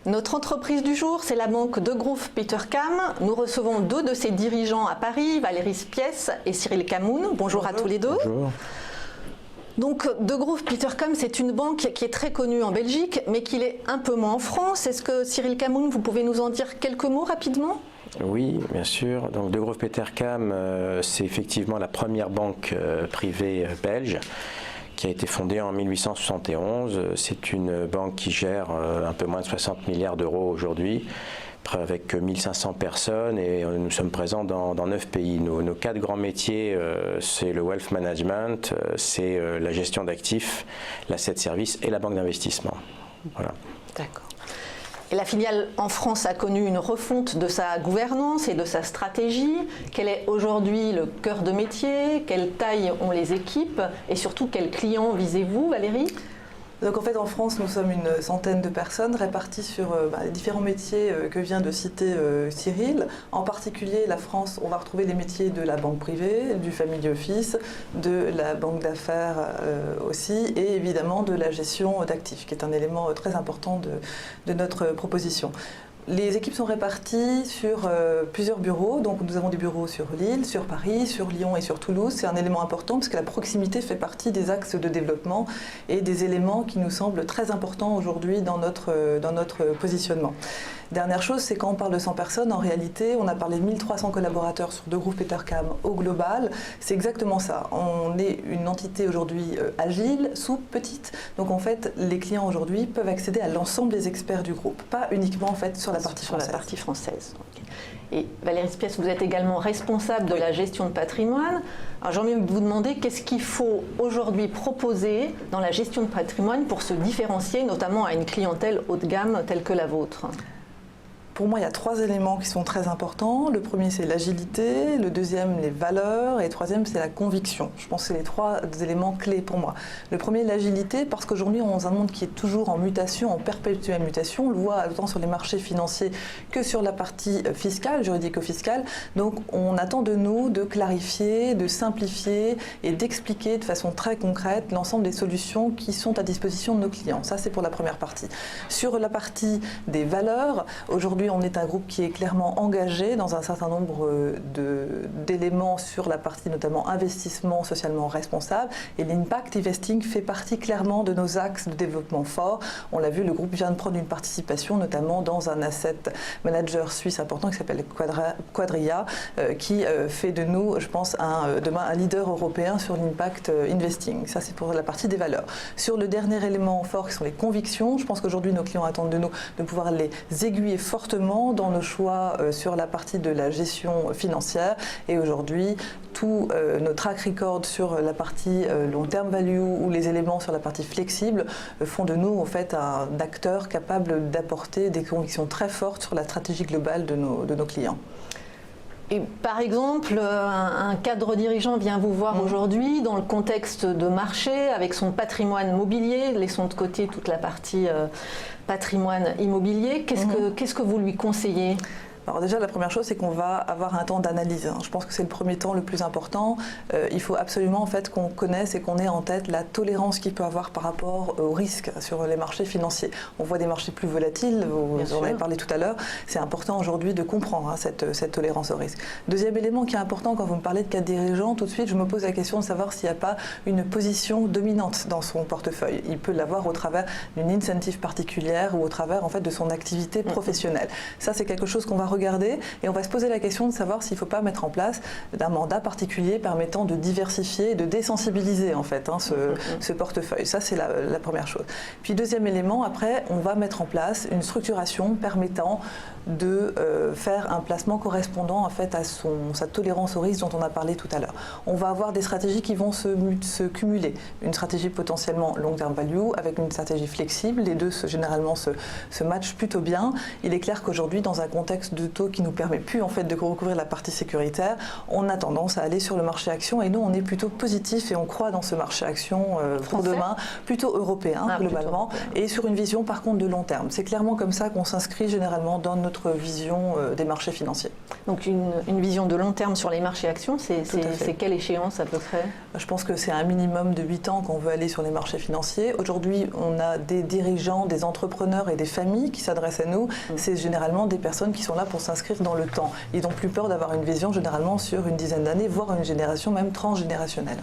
Notre entreprise du jour, c'est la banque Degroof Petercam. Nous recevons deux de ses dirigeants à Paris, Valérie Spiess et Cyril Camoun. Bonjour à tous les deux. Bonjour. Donc Degroof Petercam, c'est une banque qui est très connue en Belgique, mais qui l'est un peu moins en France. Est-ce que Cyril Camoun, vous pouvez nous en dire quelques mots rapidement ? Oui, bien sûr. Donc Degroof Petercam, c'est effectivement la première banque privée belge qui a été fondée en 1871. C'est une banque qui gère un peu moins de 60 milliards d'euros aujourd'hui, avec 1500 personnes, et nous sommes présents dans 9 pays. Nos 4 grands métiers, c'est le wealth management, c'est la gestion d'actifs, l'asset service et la banque d'investissement. Voilà. D'accord. Et la filiale en France a connu une refonte de sa gouvernance et de sa stratégie. Quel est aujourd'hui le cœur de métier? Quelle taille ont les équipes? Et surtout, quels clients visez-vous, Valérie? Donc en fait en France nous sommes une centaine de personnes réparties sur les différents métiers que vient de citer Cyril. En particulier la France, on va retrouver les métiers de la banque privée, du family office, de la banque d'affaires aussi, et évidemment de la gestion d'actifs qui est un élément très important de notre proposition. Les équipes sont réparties sur plusieurs bureaux, donc nous avons des bureaux sur Lille, sur Paris, sur Lyon et sur Toulouse. C'est un élément important parce que la proximité fait partie des axes de développement et des éléments qui nous semblent très importants aujourd'hui dans notre positionnement. Dernière chose, c'est quand on parle de 100 personnes, en réalité, on a parlé de 1300 collaborateurs sur Degroof Petercam au global. C'est exactement ça. On est une entité aujourd'hui agile, souple, petite. Donc en fait, les clients aujourd'hui peuvent accéder à l'ensemble des experts du groupe, pas uniquement en fait sur la partie française. Et Valérie Spiess, vous êtes également responsable de la gestion de patrimoine. Alors j'ai envie de vous demander qu'est-ce qu'il faut aujourd'hui proposer dans la gestion de patrimoine pour se différencier, notamment à une clientèle haut de gamme telle que la vôtre. Pour moi, il y a 3 éléments qui sont très importants. Le premier, c'est l'agilité. Le deuxième, les valeurs. Et le troisième, c'est la conviction. Je pense que c'est les 3 éléments clés pour moi. Le premier, l'agilité, parce qu'aujourd'hui, on est dans un monde qui est toujours en mutation, en perpétuelle mutation. On le voit autant sur les marchés financiers que sur la partie fiscale, juridico-fiscale. Donc, on attend de nous de clarifier, de simplifier et d'expliquer de façon très concrète l'ensemble des solutions qui sont à disposition de nos clients. Ça, c'est pour la première partie. Sur la partie des valeurs, aujourd'hui, on est un groupe qui est clairement engagé dans un certain nombre d'éléments sur la partie notamment investissement socialement responsable, et l'impact investing fait partie clairement de nos axes de développement forts. On l'a vu, le groupe vient de prendre une participation notamment dans un asset manager suisse important qui s'appelle Quadria, qui fait de nous, je pense, demain un leader européen sur l'impact investing. Ça, c'est pour la partie des valeurs. Sur le dernier élément fort qui sont les convictions, je pense qu'aujourd'hui nos clients attendent de nous de pouvoir les aiguiller fortement dans nos choix sur la partie de la gestion financière, et aujourd'hui tout nos track records sur la partie long term value ou les éléments sur la partie flexible font de nous en fait un acteur capable d'apporter des convictions très fortes sur la stratégie globale de nos clients. Et par exemple, un cadre dirigeant vient vous voir aujourd'hui dans le contexte de marché avec son patrimoine mobilier, laissons de côté toute la partie patrimoine immobilier. Qu'est-ce que vous lui conseillez ? Alors déjà, la première chose, c'est qu'on va avoir un temps d'analyse. Je pense que c'est le premier temps le plus important. Il faut absolument en fait qu'on connaisse et qu'on ait en tête la tolérance qu'il peut avoir par rapport au risque sur les marchés financiers. On voit des marchés plus volatiles, vous en avez parlé tout à l'heure. C'est important aujourd'hui de comprendre cette tolérance au risque. Deuxième élément qui est important, quand vous me parlez de cadre dirigeant, tout de suite je me pose la question de savoir s'il n'y a pas une position dominante dans son portefeuille. Il peut l'avoir au travers d'une incentive particulière ou au travers en fait de son activité professionnelle. Ça, c'est quelque chose qu'on va regarder, et on va se poser la question de savoir s'il ne faut pas mettre en place un mandat particulier permettant de diversifier et de désensibiliser en fait ce portefeuille. Ça, c'est la première chose. Puis deuxième élément, après on va mettre en place une structuration permettant de faire un placement correspondant en fait à sa tolérance au risque dont on a parlé tout à l'heure. On va avoir des stratégies qui vont se cumuler. Une stratégie potentiellement long term value avec une stratégie flexible. Les deux généralement se matchent plutôt bien. Il est clair qu'aujourd'hui, dans un contexte de taux qui nous permet plus en fait de recouvrir la partie sécuritaire, on a tendance à aller sur le marché action, et nous on est plutôt positif et on croit dans ce marché action pour demain, plutôt européen globalement, et sur une vision par contre de long terme. C'est clairement comme ça qu'on s'inscrit généralement dans notre vision des marchés financiers. Donc une vision de long terme sur les marchés actions, c'est quelle échéance à peu près? Je pense que c'est un minimum de 8 ans qu'on veut aller sur les marchés financiers. Aujourd'hui, on a des dirigeants, des entrepreneurs et des familles qui s'adressent à nous. C'est généralement des personnes qui sont là pour s'inscrire dans le temps. Ils n'ont plus peur d'avoir une vision généralement sur une dizaine d'années, voire une génération même transgénérationnelle.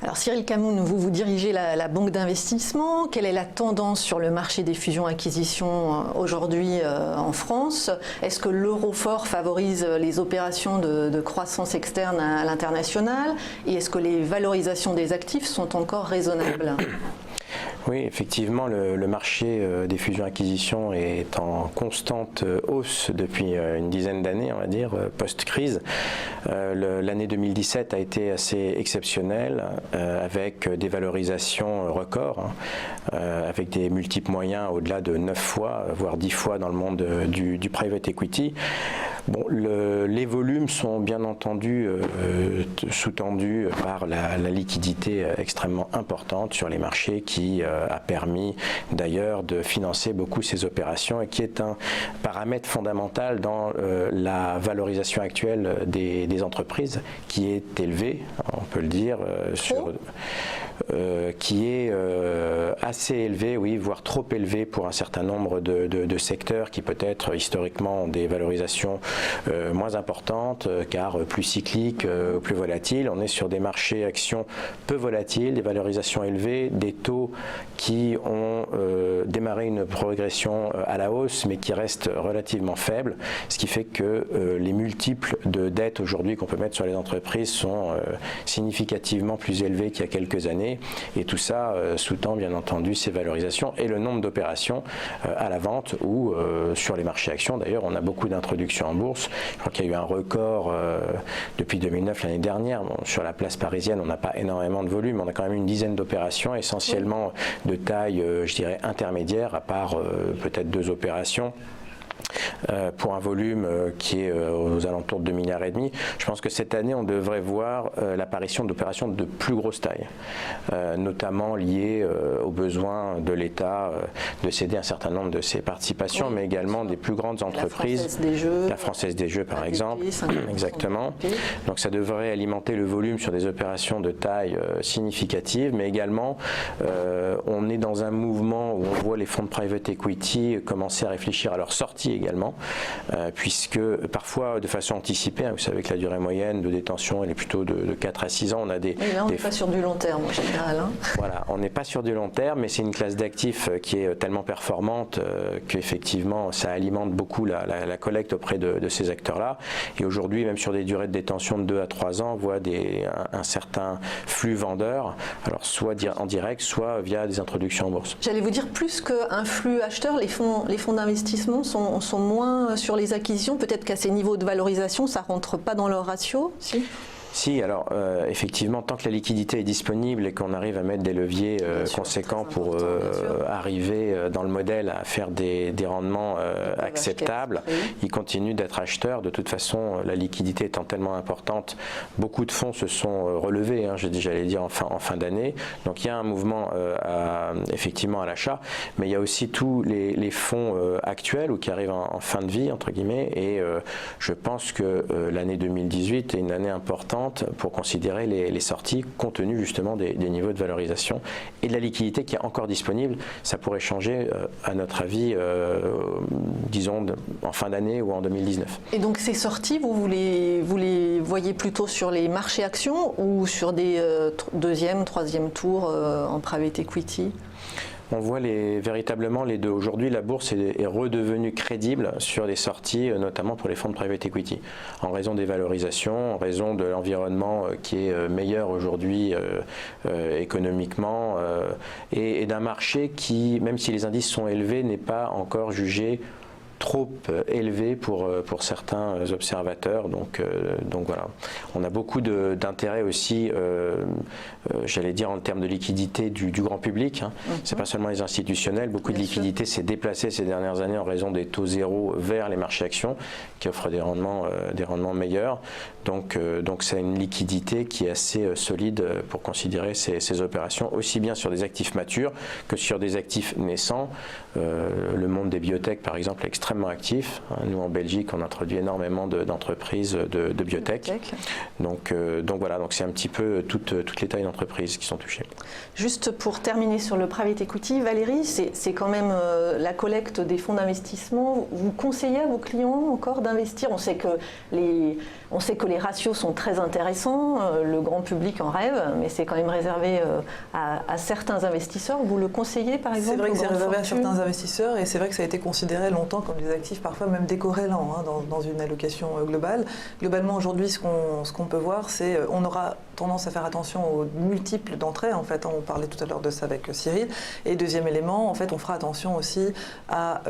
Alors Cyril Camoun, vous dirigez la banque d'investissement. Quelle est la tendance sur le marché des fusions-acquisitions aujourd'hui en France? Est-ce que l'euro fort favorise les opérations de croissance externe à l'international? Et est-ce que les valorisations des actifs sont encore raisonnables? Oui, effectivement, le marché des fusions-acquisitions est en constante hausse depuis une dizaine d'années, on va dire, post-crise. L'année 2017 a été assez exceptionnelle, avec des valorisations records, avec des multiples moyens au-delà de 9 fois, voire 10 fois dans le monde du private equity. Bon, les volumes sont bien entendu sous-tendus par la liquidité extrêmement importante sur les marchés qui a permis d'ailleurs de financer beaucoup ces opérations et qui est un paramètre fondamental dans la valorisation actuelle des entreprises qui est élevé, on peut le dire, qui est assez élevé, oui, voire trop élevé pour un certain nombre de secteurs qui peut-être historiquement ont des valorisations moins importantes car plus cycliques, plus volatiles. On est sur des marchés actions peu volatiles, des valorisations élevées, des taux qui ont démarré une progression à la hausse mais qui restent relativement faibles, ce qui fait que les multiples de dettes aujourd'hui qu'on peut mettre sur les entreprises sont significativement plus élevés qu'il y a quelques années et tout ça sous-tend bien entendu ces valorisations et le nombre d'opérations à la vente ou sur les marchés actions. D'ailleurs, on a beaucoup d'introductions en bourse. Je crois qu'il y a eu un record depuis 2009 l'année dernière. Bon, sur la place parisienne, on n'a pas énormément de volume, on a quand même une dizaine d'opérations, essentiellement de taille, je dirais, intermédiaire, à part peut-être 2 opérations. Pour un volume qui est aux alentours de 2,5 milliards. Je pense que cette année, on devrait voir l'apparition d'opérations de plus grosse taille, notamment liées aux besoins de l'État de céder un certain nombre de ses participations, mais également des plus grandes entreprises. La Française des Jeux, par exemple. Exactement. Donc ça devrait alimenter le volume sur des opérations de taille significative, mais également on est dans un mouvement où on voit les fonds de private equity commencer à réfléchir à leur sortie également, puisque parfois de façon anticipée, vous savez que la durée moyenne de détention elle est plutôt de 4 à 6 ans. On a des, oui, là on n'est pas sur du long terme en général. Voilà, on n'est pas sur du long terme, mais c'est une classe d'actifs qui est tellement performante qu'effectivement ça alimente beaucoup la collecte auprès de ces acteurs-là. Et aujourd'hui, même sur des durées de détention de 2 à 3 ans, on voit un certain flux vendeur, alors soit en direct, soit via des introductions en bourse. J'allais vous dire, plus qu'un flux acheteur, les fonds d'investissement sont moins sur les acquisitions. Peut-être qu'à ces niveaux de valorisation, ça ne rentre pas dans leur ratio, si ? Si, alors effectivement, tant que la liquidité est disponible et qu'on arrive à mettre des leviers conséquents pour arriver dans le modèle à faire des rendements acceptables, ils continuent d'être acheteurs. De toute façon, la liquidité étant tellement importante, beaucoup de fonds se sont relevés, j'allais dire en fin d'année. Donc il y a un mouvement effectivement à l'achat, mais il y a aussi tous les fonds actuels ou qui arrivent en fin de vie, entre guillemets, et je pense que l'année 2018 est une année importante pour considérer les sorties compte tenu justement des niveaux de valorisation et de la liquidité qui est encore disponible. Ça pourrait changer à notre avis disons en fin d'année ou en 2019. Et donc ces sorties, vous les voyez plutôt sur les marchés actions ou sur des deuxième, troisième tours en private equity ? On voit véritablement les deux. Aujourd'hui, la bourse est redevenue crédible sur les sorties, notamment pour les fonds de private equity, en raison des valorisations, en raison de l'environnement qui est meilleur aujourd'hui économiquement, et d'un marché qui, même si les indices sont élevés, n'est pas encore jugé trop élevé pour certains observateurs. Donc voilà. On a beaucoup d'intérêt aussi, j'allais dire en termes de liquidité du grand public. C'est pas seulement les institutionnels. Beaucoup de liquidité s'est déplacée ces dernières années en raison des taux zéro vers les marchés actions qui offrent des rendements meilleurs. Donc c'est une liquidité qui est assez solide pour considérer ces opérations, aussi bien sur des actifs matures que sur des actifs naissants. Le monde des biotech, par exemple, est extrêmement extrêmement actif. Nous, en Belgique, on introduit énormément d'entreprises de biotech. Donc voilà, c'est un petit peu toutes les tailles d'entreprises qui sont touchées. Juste pour terminer sur le private equity, Valérie, c'est quand même la collecte des fonds d'investissement. Vous conseillez à vos clients encore d'investir? On sait que les ratios sont très intéressants, le grand public en rêve, mais c'est quand même réservé à certains investisseurs. Vous le conseillez par exemple? C'est vrai que c'est réservé à certains investisseurs et c'est vrai que ça a été considéré longtemps comme des actifs parfois même décorrélants dans une allocation globale. Globalement aujourd'hui ce qu'on peut voir c'est on aura tendance à faire attention aux multiples d'entrées en fait, on parlait tout à l'heure de ça avec Cyril, et deuxième élément en fait on fera attention aussi à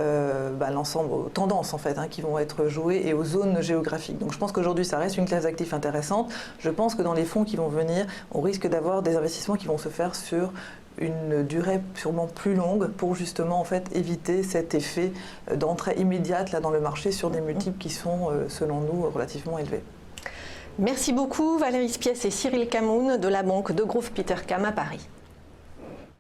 l'ensemble, aux tendances en fait qui vont être jouées et aux zones géographiques. Donc je pense qu'aujourd'hui ça reste une classe d'actifs intéressante. Je pense que dans les fonds qui vont venir, on risque d'avoir des investissements qui vont se faire sur une durée sûrement plus longue pour justement en fait éviter cet effet d'entrée immédiate là dans le marché sur des multiples qui sont selon nous relativement élevés. Merci beaucoup Valérie Spiess et Cyril Camoun de la banque Degroof Petercam à Paris.